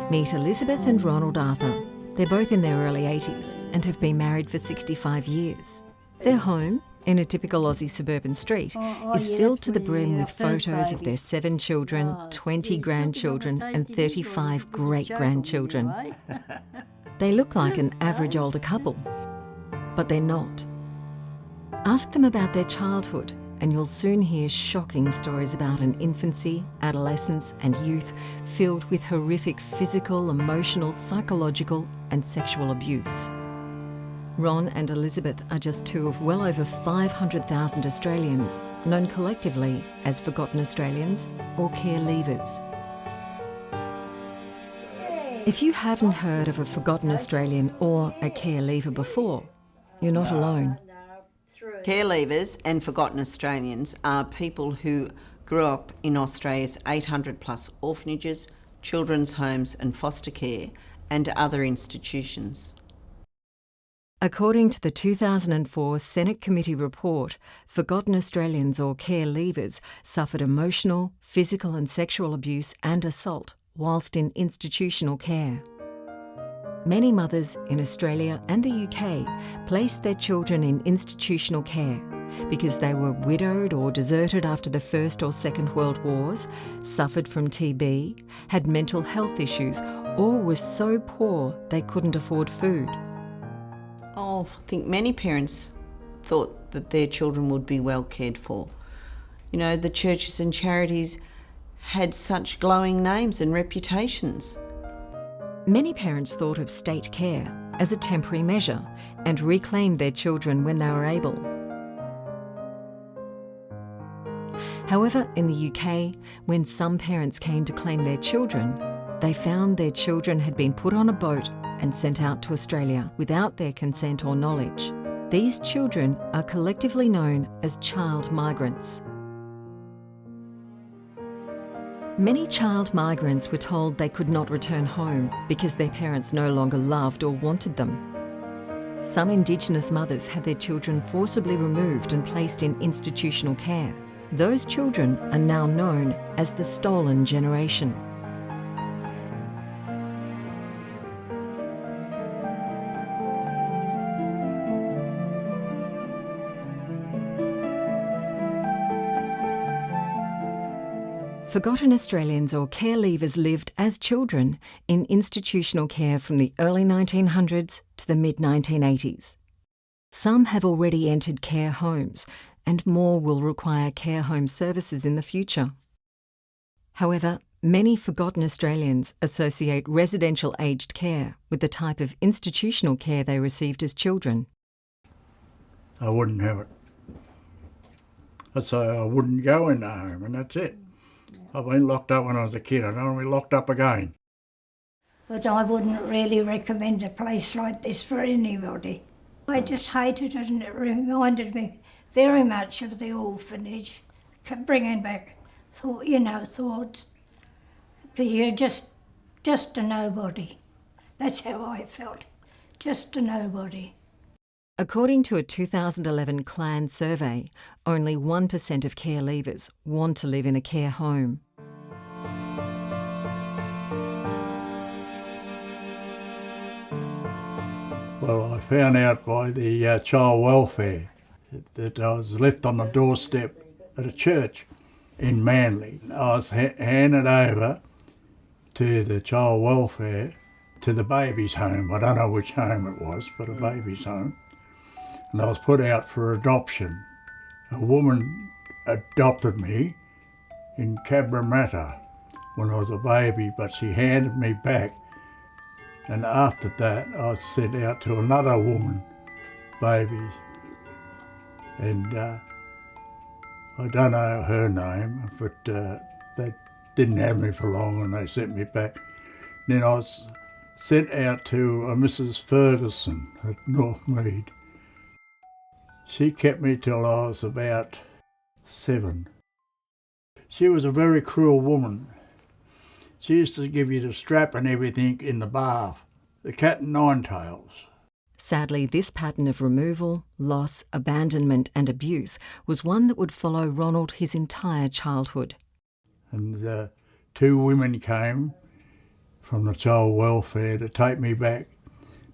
Meet Elizabeth and Ronald Arthur. They're both in their early 80s and have been married for 65 years. Their home, in a typical Aussie suburban street, is filled to the brim with photos of their 7 children, 20 grandchildren and 35 great-grandchildren. They look like an average older couple, but they're not. Ask them about their childhood and you'll soon hear shocking stories about an infancy, adolescence and youth filled with horrific physical, emotional, psychological and sexual abuse. Ron and Elizabeth are just 2 of well over 500,000 Australians, known collectively as Forgotten Australians or care leavers. If you haven't heard of a Forgotten Australian or a care leaver before, you're not alone. Care leavers and Forgotten Australians are people who grew up in Australia's 800 plus orphanages, children's homes and foster care and other institutions. According to the 2004 Senate Committee report, Forgotten Australians or care leavers suffered emotional, physical and sexual abuse and assault whilst in institutional care. Many mothers in Australia and the UK placed their children in institutional care because they were widowed or deserted after the First or Second World Wars, suffered from TB, had mental health issues, or were so poor they couldn't afford food. I think many parents thought that their children would be well cared for. You know, the churches and charities had such glowing names and reputations. Many parents thought of state care as a temporary measure and reclaimed their children when they were able. However, in the UK, when some parents came to claim their children, they found their children had been put on a boat and sent out to Australia without their consent or knowledge. These children are collectively known as child migrants. Many child migrants were told they could not return home because their parents no longer loved or wanted them. Some Indigenous mothers had their children forcibly removed and placed in institutional care. Those children are now known as the stolen generation. Forgotten Australians or care leavers lived as children in institutional care from the early 1900s to the mid-1980s. Some have already entered care homes and more will require care home services in the future. However, many Forgotten Australians associate residential aged care with the type of institutional care they received as children. I wouldn't have it. I'd say I wouldn't go in the home and that's it. I've been locked up when I was a kid. I don't want to be locked up again. But I wouldn't really recommend a place like this for anybody. I just hated it and it reminded me very much of the orphanage, bringing back thoughts. But you're just a nobody. That's how I felt, just a nobody. According to a 2011 Clan survey, only 1% of care leavers want to live in a care home. Well, I found out by the child welfare that I was left on the doorstep at a church in Manly. I was handed over to the child welfare to the baby's home. I don't know which home it was, but a baby's home. And I was put out for adoption. A woman adopted me in Cabramatta when I was a baby, but she handed me back. And after that, I was sent out to another woman, baby. And I don't know her name, but they didn't have me for long and they sent me back. Then I was sent out to a Mrs. Ferguson at Northmead. She kept me till I was about 7. She was a very cruel woman. She used to give you the strap and everything in the bath, the cat and nine tails. Sadly, this pattern of removal, loss, abandonment and abuse was one that would follow Ronald his entire childhood. And 2 women came from the child welfare to take me back.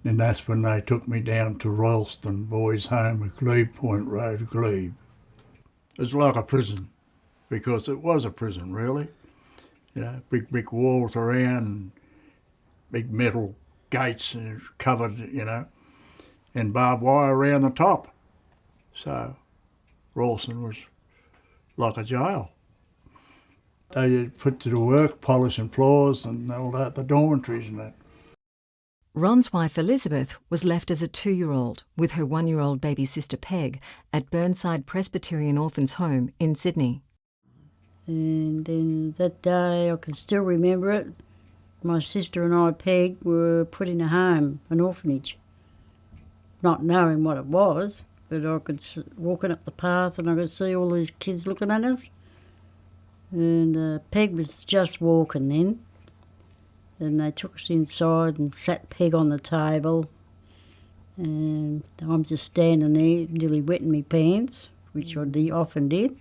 And that's when they took me down to Royalston Boys Home at Glebe Point Road, Glebe. It's like a prison, because it was a prison, really. You know, big brick walls around, big metal gates covered, you know, and barbed wire around the top. So Royalston was like a jail. They put to the work, polishing floors and all that, the dormitories and that. Ron's wife Elizabeth was left as a 2-year-old with her 1-year-old baby sister Peg at Burnside Presbyterian Orphans Home in Sydney. And then that day, I can still remember it, my sister and I, Peg, were put in a home, an orphanage. Not knowing what it was, but I could walking up the path and I could see all these kids looking at us. And Peg was just walking then. And they took us inside and sat Peg on the table. And I'm just standing there, nearly wetting my pants, which I often did.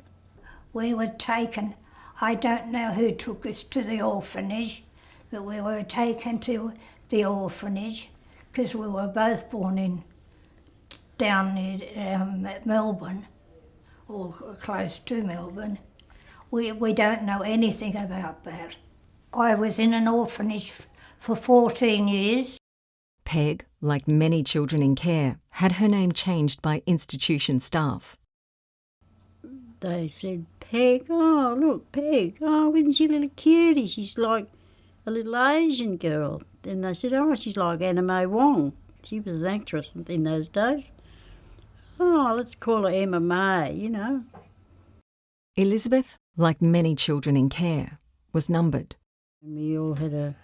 We were taken, I don't know who took us to the orphanage, but we were taken to the orphanage because we were both born down near Melbourne, or close to Melbourne. We don't know anything about that. I was in an orphanage for 14 years. Peg, like many children in care, had her name changed by institution staff. They said, Peg, oh, look, Peg, oh, isn't she a little cutie? She's like a little Asian girl. Then they said, oh, she's like Anna May Wong. She was an actress in those days. Oh, let's call her Emma May, you know. Elizabeth, like many children in care, was numbered. We all had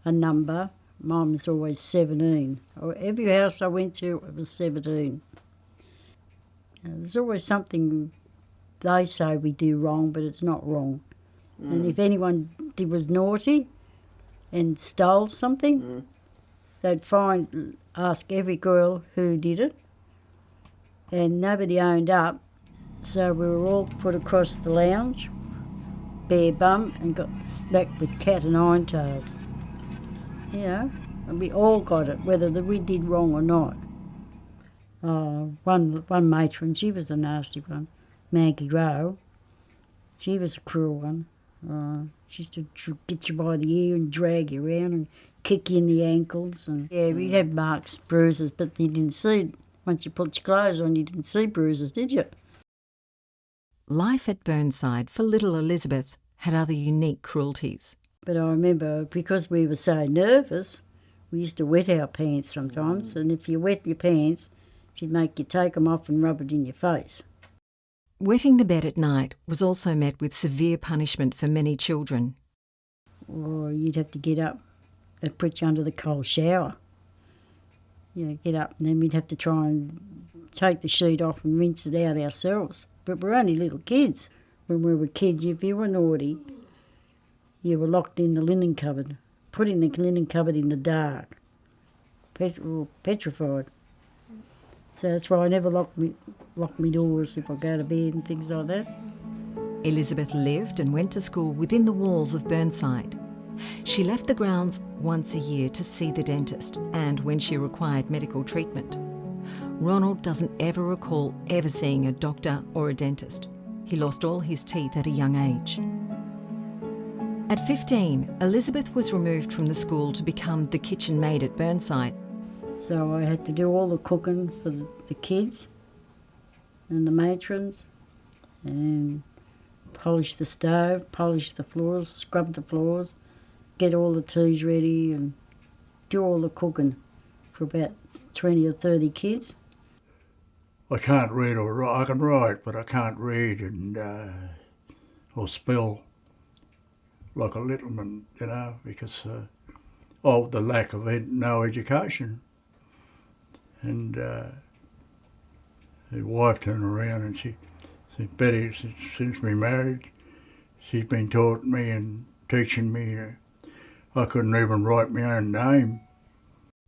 a number. Mine was always 17. Every house I went to, it was 17. There's always something they say we do wrong, but it's not wrong. And if anyone was naughty and stole something, they'd ask every girl who did it, and nobody owned up. So we were all put across the lounge, bare bum, and got smacked with cat and iron tails. You know, and we all got it, whether we did wrong or not. One matron, she was the nasty one, Maggie Rowe. She was a cruel one. She used to get you by the ear and drag you around and kick you in the ankles. And yeah, we'd have marks, bruises, but you didn't see, once you put your clothes on, you didn't see bruises, did you? Life at Burnside for little Elizabeth had other unique cruelties. But I remember, because we were so nervous, we used to wet our pants sometimes, and if you wet your pants, she'd make you take them off and rub it in your face. Wetting the bed at night was also met with severe punishment for many children. Or you'd have to get up and put you under the cold shower. You know, get up, and then we'd have to try and take the sheet off and rinse it out ourselves. But we're only little kids. When we were kids, if you were naughty, you were locked in the linen cupboard, put in the linen cupboard in the dark, petrified. So that's why I never lock me doors if I go to bed and things like that. Elizabeth lived and went to school within the walls of Burnside. She left the grounds once a year to see the dentist and when she required medical treatment. Ronald doesn't ever recall ever seeing a doctor or a dentist. He lost all his teeth at a young age. At 15, Elizabeth was removed from the school to become the kitchen maid at Burnside. So I had to do all the cooking for the kids and the matrons, and polish the stove, polish the floors, scrub the floors, get all the teas ready and do all the cooking for about 20 or 30 kids. I can't read or write. I can write, but I can't read and or spell like a little man, you know, because of the lack of no education. And the wife turned around and she said, Betty, since we married, she's been taught me and teaching me. I couldn't even write my own name.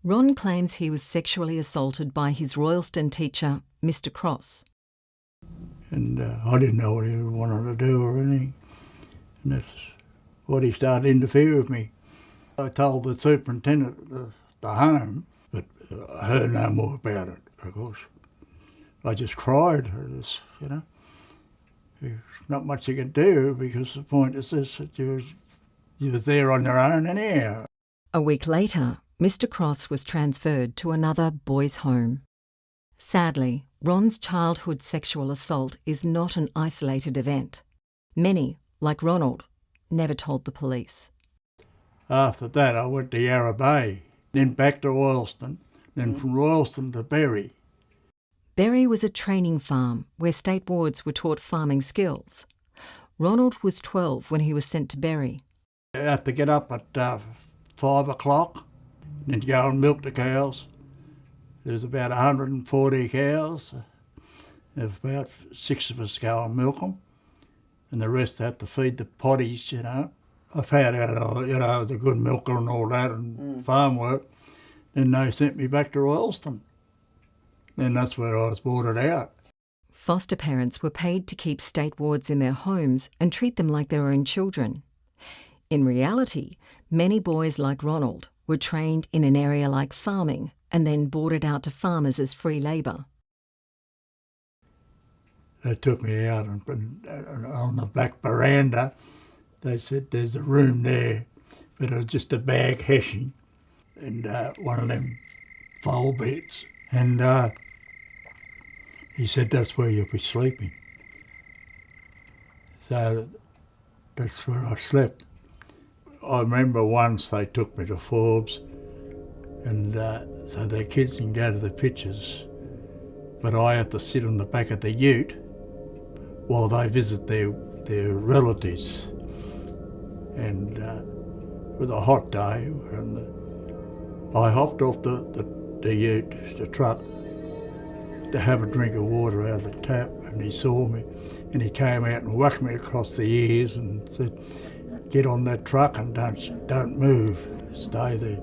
Ron claims he was sexually assaulted by his Royalston teacher, Mr. Cross. And I didn't know what he wanted to do or anything. And that's what he started to interfere with me. I told the superintendent of the home, but I heard no more about it, of course. I just cried, you know. There's not much you could do because the point is this, that you was there on your own anyhow. A week later, Mr. Cross was transferred to another boys' home. Sadly, Ron's childhood sexual assault is not an isolated event. Many, like Ronald, never told the police. After that, I went to Yarra Bay, then back to Royalston, then from Royalston to Berry. Berry was a training farm where state wards were taught farming skills. Ronald was 12 when he was sent to Berry. I had to get up at 5 o'clock, then go and milk the cows. There was about 140 cows. There was about 6 of us go and milk them, and the rest had to feed the potties, you know. I found out, you know, I was a good milker and all that, and farm work. Then they sent me back to Royalston. And that's where I was boarded out. Foster parents were paid to keep state wards in their homes and treat them like their own children. In reality, many boys like Ronald were trained in an area like farming and then boarded out to farmers as free labour. They took me out and on the back veranda. They said, there's a room there, but it was just a bag heshing and one of them foal beds. And he said, that's where you'll be sleeping. So that's where I slept. I remember once they took me to Forbes, and so their kids can go to the pictures, but I had to sit on the back of the ute while they visit their relatives. And it was a hot day, and I hopped off the ute, the truck, to have a drink of water out of the tap, and he saw me, and he came out and whacked me across the ears and said, get on that truck and don't move, stay there.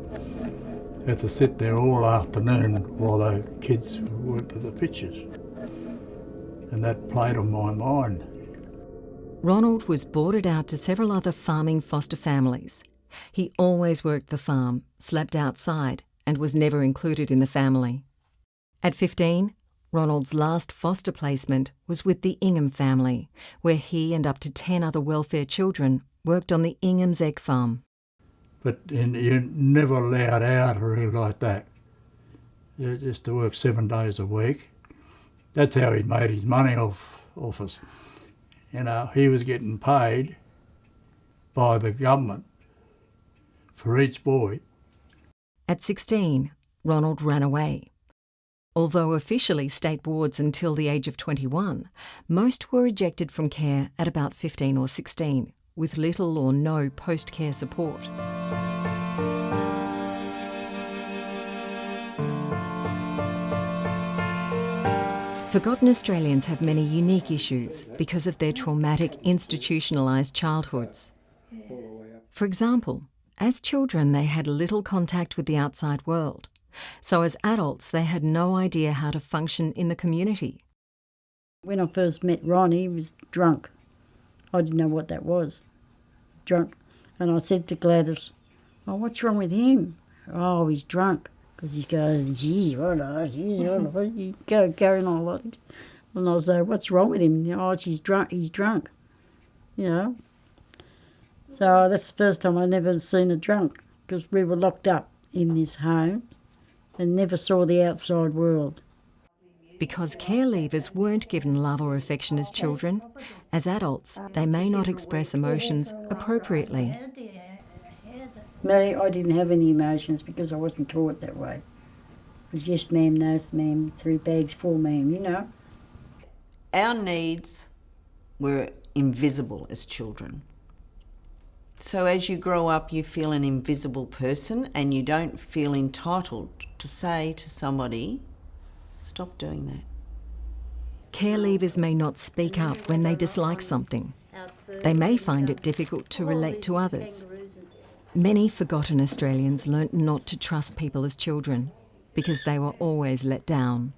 I had to sit there all afternoon while the kids went to the pictures, and that played on my mind. Ronald was boarded out to several other farming foster families. He always worked the farm, slept outside, and was never included in the family. At 15, Ronald's last foster placement was with the Ingham family, where he and up to 10 other welfare children worked on the Ingham's egg farm. But you're never allowed out or anything like that. You just to work 7 days a week. That's how he made his money off us. You know, he was getting paid by the government for each boy. At 16, Ronald ran away. Although officially state wards until the age of 21, most were ejected from care at about 15 or 16, with little or no post-care support. Forgotten Australians have many unique issues because of their traumatic, institutionalised childhoods. For example, as children they had little contact with the outside world, so as adults they had no idea how to function in the community. When I first met Ronnie, he was drunk. I didn't know what that was, drunk. And I said to Gladys, oh, what's wrong with him? Oh, he's drunk. Because he goes, geez, all right, you go carrying on like that. And I say, what's wrong with him? Oh, he's drunk, you know. So that's the first time I never seen a drunk, because we were locked up in this home and never saw the outside world. Because care leavers weren't given love or affection as children, as adults they may not express emotions appropriately. No, I didn't have any emotions because I wasn't taught that way. It was yes ma'am, no ma'am, 3 bags full ma'am, you know. Our needs were invisible as children. So as you grow up, you feel an invisible person and you don't feel entitled to say to somebody, stop doing that. Care leavers may not speak up when they dislike something. They may find it difficult to relate to others. Many forgotten Australians learnt not to trust people as children because they were always let down.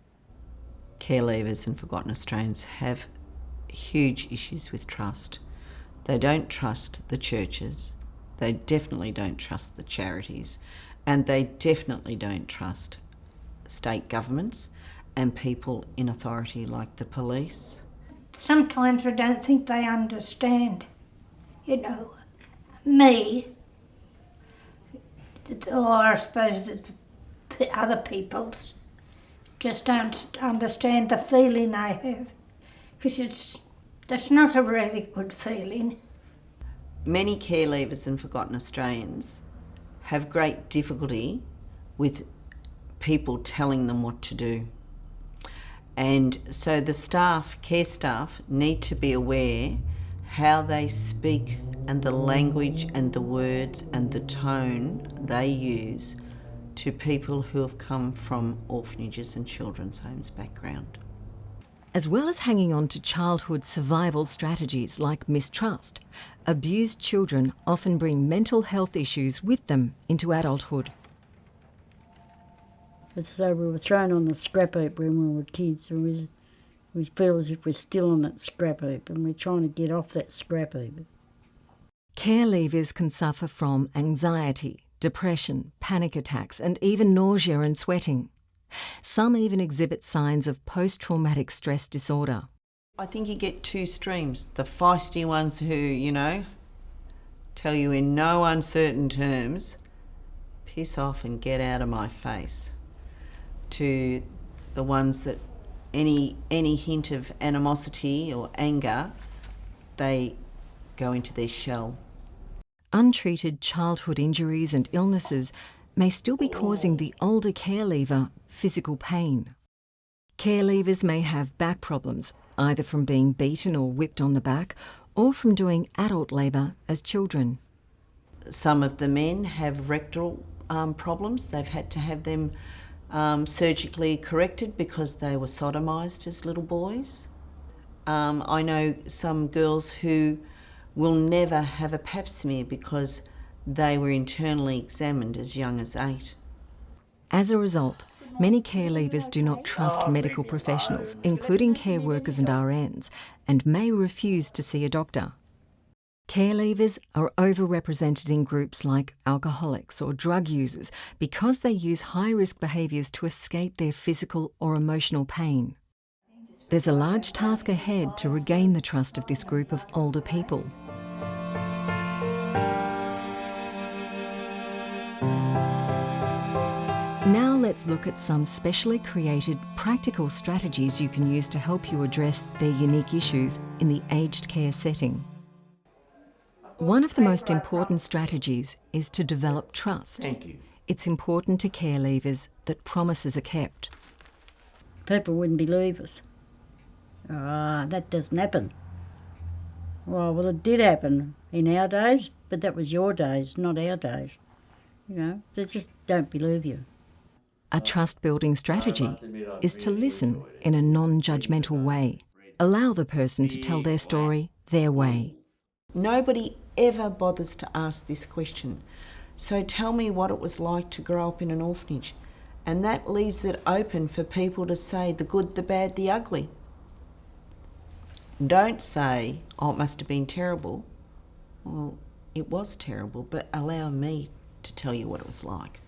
Care leavers and forgotten Australians have huge issues with trust. They don't trust the churches. They definitely don't trust the charities, and they definitely don't trust state governments and people in authority like the police. Sometimes I don't think they understand, you know, me, or I suppose that other people just don't understand the feeling I have, because that's not a really good feeling. Many care leavers and forgotten Australians have great difficulty with people telling them what to do. And so the staff, care staff, need to be aware how they speak and the language and the words and the tone they use to people who have come from orphanages and children's homes background. As well as hanging on to childhood survival strategies like mistrust, abused children often bring mental health issues with them into adulthood. It's so we were thrown on the scrap heap when we were kids, and we feel as if we're still on that scrap heap, and we're trying to get off that scrap heap. Care leavers can suffer from anxiety, depression, panic attacks, and even nausea and sweating. Some even exhibit signs of post-traumatic stress disorder. I think you get two streams. The feisty ones who, you know, tell you in no uncertain terms, piss off and get out of my face, to the ones that any hint of animosity or anger, they go into their shell. Untreated childhood injuries and illnesses may still be causing the older care leaver physical pain. Care leavers may have back problems, either from being beaten or whipped on the back, or from doing adult labour as children. Some of the men have rectal problems. They've had to have them surgically corrected because they were sodomised as little boys. I know some girls who will never have a pap smear because they were internally examined as young as 8. As a result, many care leavers do not trust medical professionals, including care workers and RNs, and may refuse to see a doctor. Care leavers are overrepresented in groups like alcoholics or drug users because they use high-risk behaviours to escape their physical or emotional pain. There's a large task ahead to regain the trust of this group of older people. Now let's look at some specially created practical strategies you can use to help you address their unique issues in the aged care setting. One of the most important strategies is to develop trust. Thank you. It's important to care leavers that promises are kept. People wouldn't believe us. That doesn't happen. Well, it did happen in our days, but that was your days, not our days. You know, they just don't believe you. A trust-building strategy is to listen in a non-judgmental way. Allow the person to tell their story their way. Nobody ever bothers to ask this question. So tell me what it was like to grow up in an orphanage. And that leaves it open for people to say the good, the bad, the ugly. Don't say, oh, it must have been terrible. Well, it was terrible, but allow me to tell you what it was like.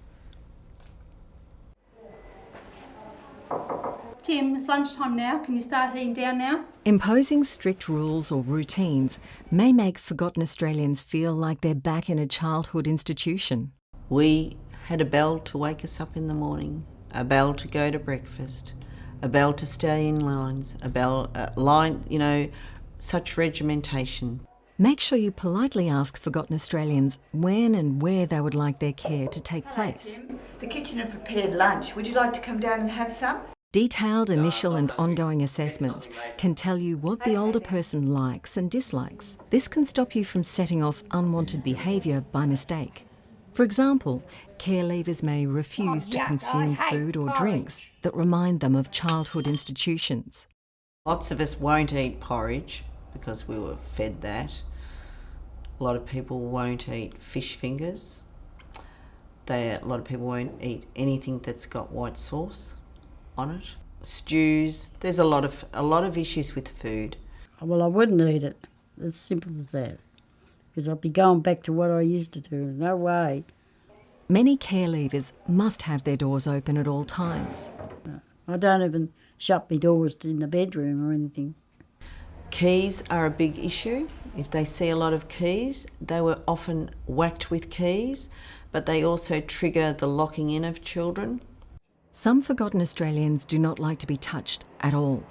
Tim, it's lunchtime now. Can you start heading down now? Imposing strict rules or routines may make forgotten Australians feel like they're back in a childhood institution. We had a bell to wake us up in the morning, a bell to go to breakfast, a bell to stay in lines, a bell, such regimentation. Make sure you politely ask forgotten Australians when and where they would like their care to take place. The kitchen had prepared lunch. Would you like to come down and have some? Detailed initial and ongoing assessments can tell you what the older person likes and dislikes. This can stop you from setting off unwanted behaviour by mistake. For example, care leavers may refuse to consume food or drinks that remind them of childhood institutions. Lots of us won't eat porridge because we were fed that. A lot of people won't eat fish fingers. A lot of people won't eat anything that's got white sauce on it. Stews. There's a lot of issues with food. Well, I wouldn't eat it. As simple as that. because I'd be going back to what I used to do. No way. Many care leavers must have their doors open at all times. I don't even shut my doors in the bedroom or anything. Keys are a big issue. If they see a lot of keys, they were often whacked with keys, but they also trigger the locking in of children. Some forgotten Australians do not like to be touched at all.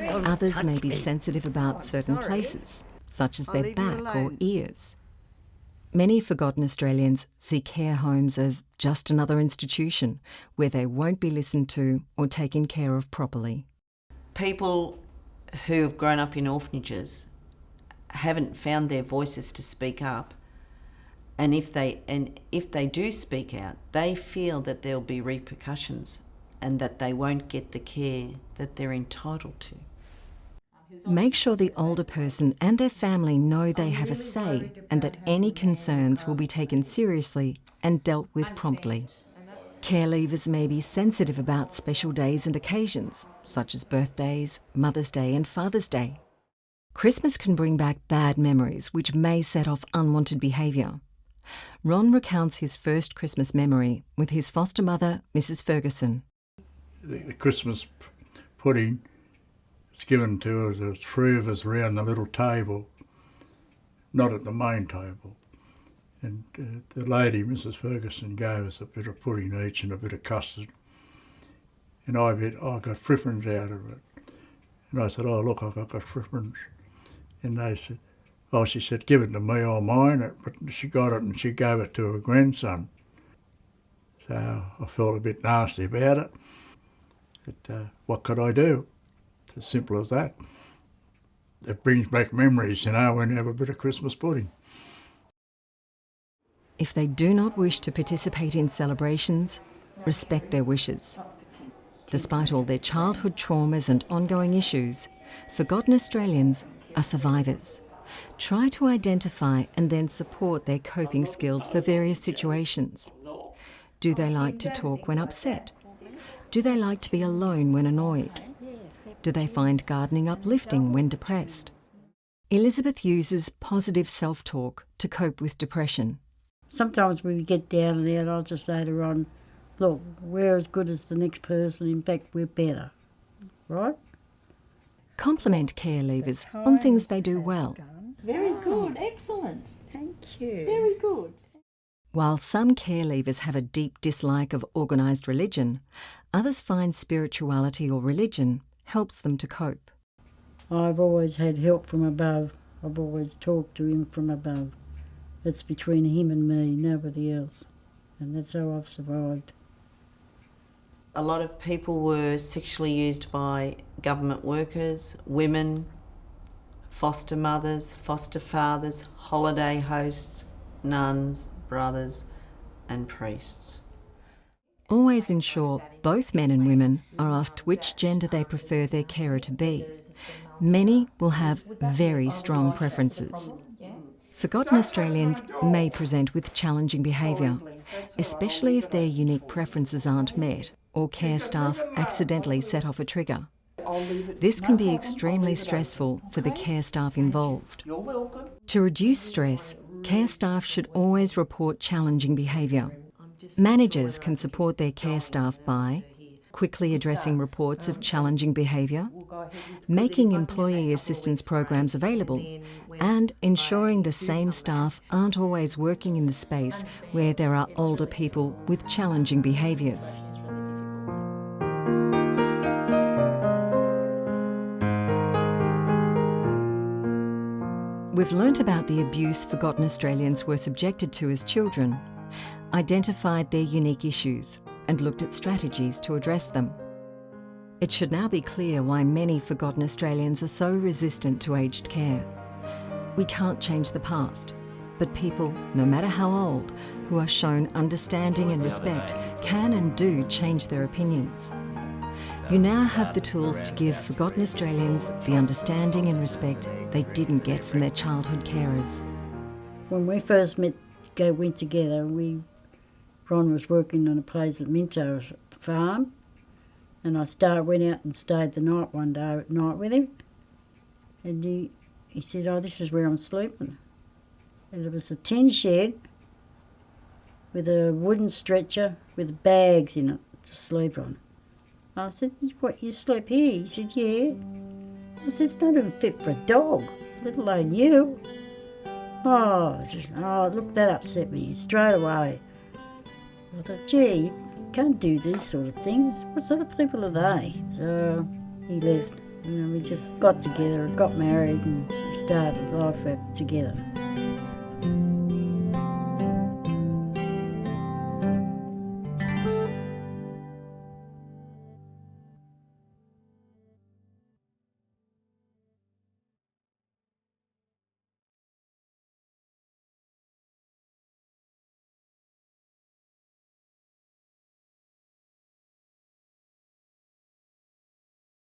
Others may be sensitive about certain places, such as their back or ears. Many forgotten Australians see care homes as just another institution where they won't be listened to or taken care of properly. People who have grown up in orphanages haven't found their voices to speak up, and if they do speak out, they feel that there'll be repercussions and that they won't get the care that they're entitled to. Make sure the older person and their family know they have a say and that any concerns will be taken seriously and dealt with promptly. Care leavers may be sensitive about special days and occasions, such as birthdays, Mother's Day and Father's Day. Christmas can bring back bad memories which may set off unwanted behaviour. Ron recounts his first Christmas memory with his foster mother, Mrs. Ferguson. The Christmas pudding was given to us. There was 3 of us around the little table, not at the main table. And the lady, Mrs. Ferguson, gave us a bit of pudding each and a bit of custard. And I got frippins out of it. And I said, oh, look, I got frippins. And they said, oh, she said, give it to me, I'll mind it. But she got it and she gave it to her grandson. So I felt a bit nasty about it. But what could I do? It's as simple as that. It brings back memories, you know, when you have a bit of Christmas pudding. If they do not wish to participate in celebrations, respect their wishes. Despite all their childhood traumas and ongoing issues, forgotten Australians are survivors. Try to identify and then support their coping skills for various situations. Do they like to talk when upset? Do they like to be alone when annoyed? Do they find gardening uplifting when depressed? Elizabeth uses positive self-talk to cope with depression. Sometimes when we get down and out, I'll just say to Ron, look, we're as good as the next person. In fact, we're better, right? Compliment care leavers on things they do well. Very good, excellent. Thank you. Very good. While some care leavers have a deep dislike of organised religion, others find spirituality or religion helps them to cope. I've always had help from above. I've always talked to him from above. It's between him and me, nobody else. And that's how I've survived. A lot of people were sexually used by government workers, women, foster mothers, foster fathers, holiday hosts, nuns, brothers and priests. Always ensure both men and women are asked which gender they prefer their carer to be. Many will have very strong preferences. Forgotten Australians may present with challenging behaviour, especially if their unique preferences aren't met or care staff accidentally set off a trigger. This can be extremely stressful for the care staff involved. To reduce stress, care staff should always report challenging behaviour. Managers can support their care staff by quickly addressing reports of challenging behaviour, making employee assistance programs available, and ensuring the same staff aren't always working in the space where there are older people with challenging behaviours. We've learnt about the abuse forgotten Australians were subjected to as children, identified their unique issues, and looked at strategies to address them. It should now be clear why many forgotten Australians are so resistant to aged care. We can't change the past, but people, no matter how old, who are shown understanding and respect can and do change their opinions. You now have the tools to give forgotten Australians the understanding and respect they didn't get from their childhood carers. When we first went together, Ron was working on a place at Minto farm, and I went out and stayed the night one night with him, and he said, oh, this is where I'm sleeping. And it was a tin shed with a wooden stretcher with bags in it to sleep on. I said, what, you sleep here? He said, yeah. I said, it's not even fit for a dog, let alone you. Look, that upset me straight away. I thought, gee, you can't do these sort of things. What sort of people are they? So he left. We just got together and got married and started life together.